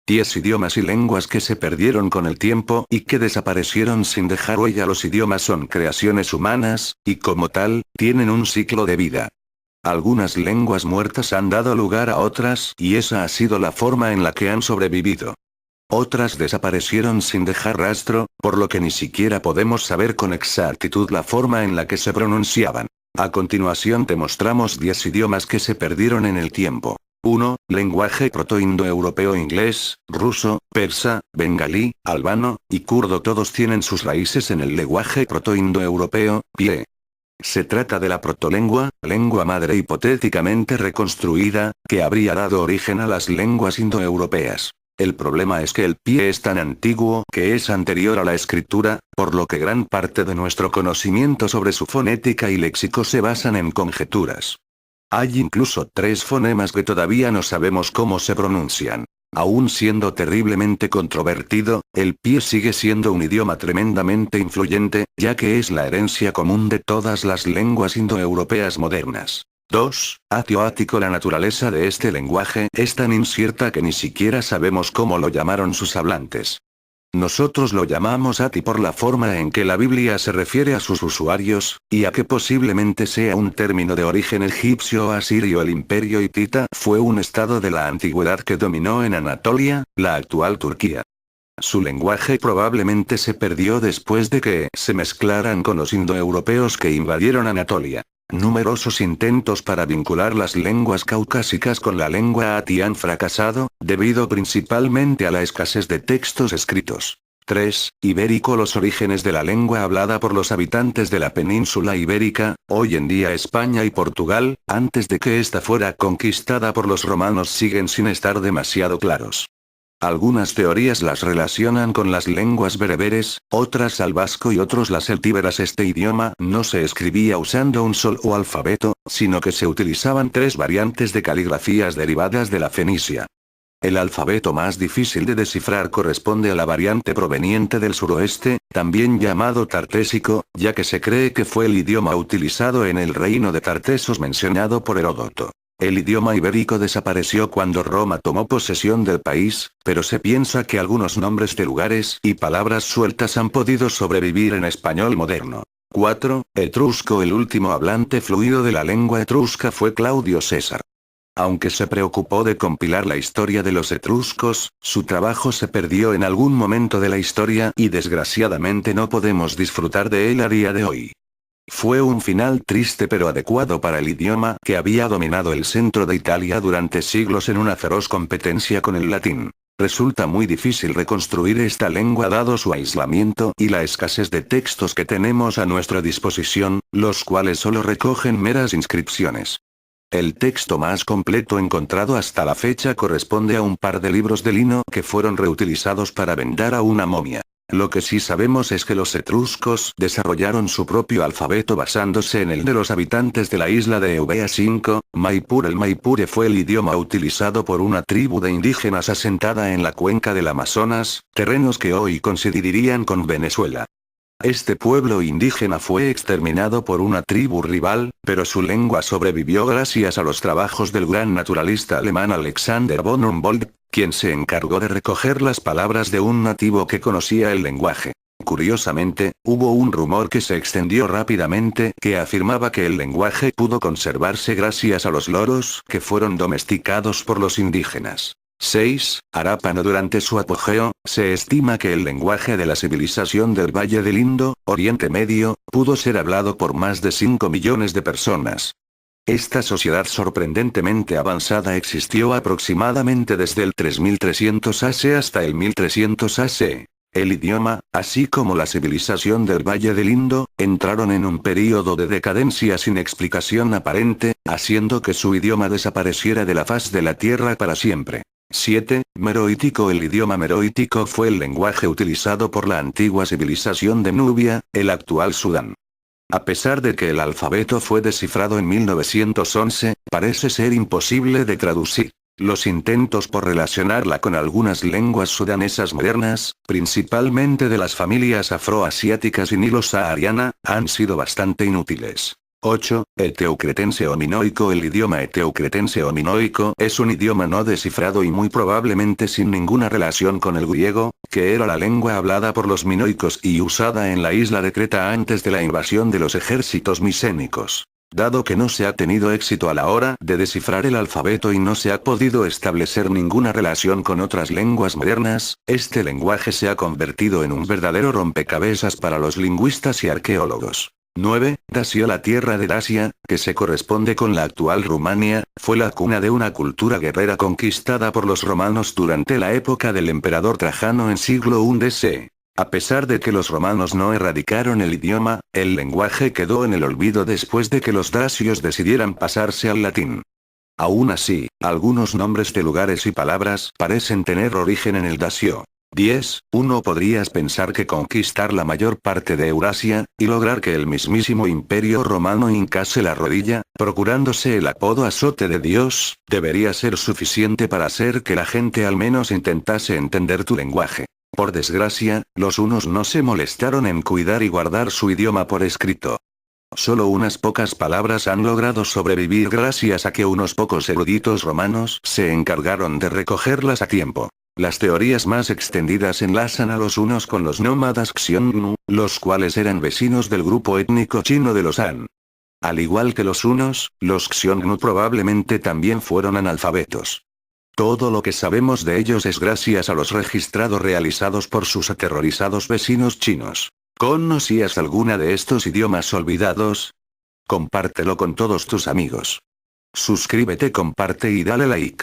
10 idiomas y lenguas que se perdieron con el tiempo y que desaparecieron sin dejar huella. Los idiomas son creaciones humanas, y como tal, tienen un ciclo de vida. Algunas lenguas muertas han dado lugar a otras y esa ha sido la forma en la que han sobrevivido. Otras desaparecieron sin dejar rastro, por lo que ni siquiera podemos saber con exactitud la forma en la que se pronunciaban. A continuación te mostramos 10 idiomas que se perdieron en el tiempo. 1. Lenguaje protoindoeuropeo: inglés, ruso, persa, bengalí, albano y kurdo. Todos tienen sus raíces en el lenguaje protoindoeuropeo, PIE. Se trata de la protolengua, lengua madre hipotéticamente reconstruida, que habría dado origen a las lenguas indoeuropeas. El problema es que el PIE es tan antiguo que es anterior a la escritura, por lo que gran parte de nuestro conocimiento sobre su fonética y léxico se basan en conjeturas. Hay incluso 3 fonemas que todavía no sabemos cómo se pronuncian. Aún siendo terriblemente controvertido, el PIE sigue siendo un idioma tremendamente influyente, ya que es la herencia común de todas las lenguas indoeuropeas modernas. 2. Atioático. La naturaleza de este lenguaje es tan incierta que ni siquiera sabemos cómo lo llamaron sus hablantes. Nosotros lo llamamos Ati por la forma en que la Biblia se refiere a sus usuarios, y a que posiblemente sea un término de origen egipcio o asirio. El imperio hitita fue un estado de la antigüedad que dominó en Anatolia, la actual Turquía. Su lenguaje probablemente se perdió después de que se mezclaran con los indoeuropeos que invadieron Anatolia. Numerosos intentos para vincular las lenguas caucásicas con la lengua ati han fracasado, debido principalmente a la escasez de textos escritos. 3. Ibérico. Los orígenes de la lengua hablada por los habitantes de la península ibérica, hoy en día España y Portugal, antes de que ésta fuera conquistada por los romanos, siguen sin estar demasiado claros. Algunas teorías las relacionan con las lenguas bereberes, otras al vasco y otros las celtíberas. Este idioma no se escribía usando un solo alfabeto, sino que se utilizaban 3 variantes de caligrafías derivadas de la fenicia. El alfabeto más difícil de descifrar corresponde a la variante proveniente del suroeste, también llamado tartésico, ya que se cree que fue el idioma utilizado en el reino de Tartesos mencionado por Heródoto. El idioma ibérico desapareció cuando Roma tomó posesión del país, pero se piensa que algunos nombres de lugares y palabras sueltas han podido sobrevivir en español moderno. 4. Etrusco. El último hablante fluido de la lengua etrusca fue Claudio César. Aunque se preocupó de compilar la historia de los etruscos, su trabajo se perdió en algún momento de la historia y desgraciadamente no podemos disfrutar de él a día de hoy. Fue un final triste pero adecuado para el idioma que había dominado el centro de Italia durante siglos en una feroz competencia con el latín. Resulta muy difícil reconstruir esta lengua dado su aislamiento y la escasez de textos que tenemos a nuestra disposición, los cuales solo recogen meras inscripciones. El texto más completo encontrado hasta la fecha corresponde a un par de libros de lino que fueron reutilizados para vendar a una momia. Lo que sí sabemos es que los etruscos desarrollaron su propio alfabeto basándose en el de los habitantes de la isla de Eubea. 5. Maipure. El maipure fue el idioma utilizado por una tribu de indígenas asentada en la cuenca del Amazonas, terrenos que hoy coincidirían con Venezuela. Este pueblo indígena fue exterminado por una tribu rival, pero su lengua sobrevivió gracias a los trabajos del gran naturalista alemán Alexander von Humboldt, quien se encargó de recoger las palabras de un nativo que conocía el lenguaje. Curiosamente, hubo un rumor que se extendió rápidamente que afirmaba que el lenguaje pudo conservarse gracias a los loros que fueron domesticados por los indígenas. 6. Arápano. Durante su apogeo, se estima que el lenguaje de la civilización del Valle del Indo, Oriente Medio, pudo ser hablado por más de 5 millones de personas. Esta sociedad sorprendentemente avanzada existió aproximadamente desde el 3300 AC hasta el 1300 AC. El idioma, así como la civilización del Valle del Indo, entraron en un período de decadencia sin explicación aparente, haciendo que su idioma desapareciera de la faz de la tierra para siempre. 7. Meroítico. El idioma meroítico fue el lenguaje utilizado por la antigua civilización de Nubia, el actual Sudán. A pesar de que el alfabeto fue descifrado en 1911, parece ser imposible de traducir. Los intentos por relacionarla con algunas lenguas sudanesas modernas, principalmente de las familias afroasiáticas y nilo-sahariana, han sido bastante inútiles. 8. Eteocretense o minoico. El idioma eteocretense o minoico es un idioma no descifrado y muy probablemente sin ninguna relación con el griego, que era la lengua hablada por los minoicos y usada en la isla de Creta antes de la invasión de los ejércitos misénicos. Dado que no se ha tenido éxito a la hora de descifrar el alfabeto y no se ha podido establecer ninguna relación con otras lenguas modernas, este lenguaje se ha convertido en un verdadero rompecabezas para los lingüistas y arqueólogos. 9. Dacio. La tierra de Dacia, que se corresponde con la actual Rumania, fue la cuna de una cultura guerrera conquistada por los romanos durante la época del emperador Trajano en siglo I d.C. A pesar de que los romanos no erradicaron el idioma, el lenguaje quedó en el olvido después de que los dacios decidieran pasarse al latín. Aún así, algunos nombres de lugares y palabras parecen tener origen en el dacio. 10. Uno podrías pensar que conquistar la mayor parte de Eurasia, y lograr que el mismísimo imperio romano hincase la rodilla, procurándose el apodo azote de Dios, debería ser suficiente para hacer que la gente al menos intentase entender tu lenguaje. Por desgracia, los hunos no se molestaron en cuidar y guardar su idioma por escrito. Solo unas pocas palabras han logrado sobrevivir gracias a que unos pocos eruditos romanos se encargaron de recogerlas a tiempo. Las teorías más extendidas enlazan a los hunos con los nómadas Xiongnu, los cuales eran vecinos del grupo étnico chino de los Han. Al igual que los hunos, los Xiongnu probablemente también fueron analfabetos. Todo lo que sabemos de ellos es gracias a los registrados realizados por sus aterrorizados vecinos chinos. ¿Conocías alguna de estos idiomas olvidados? Compártelo con todos tus amigos. Suscríbete, comparte y dale like.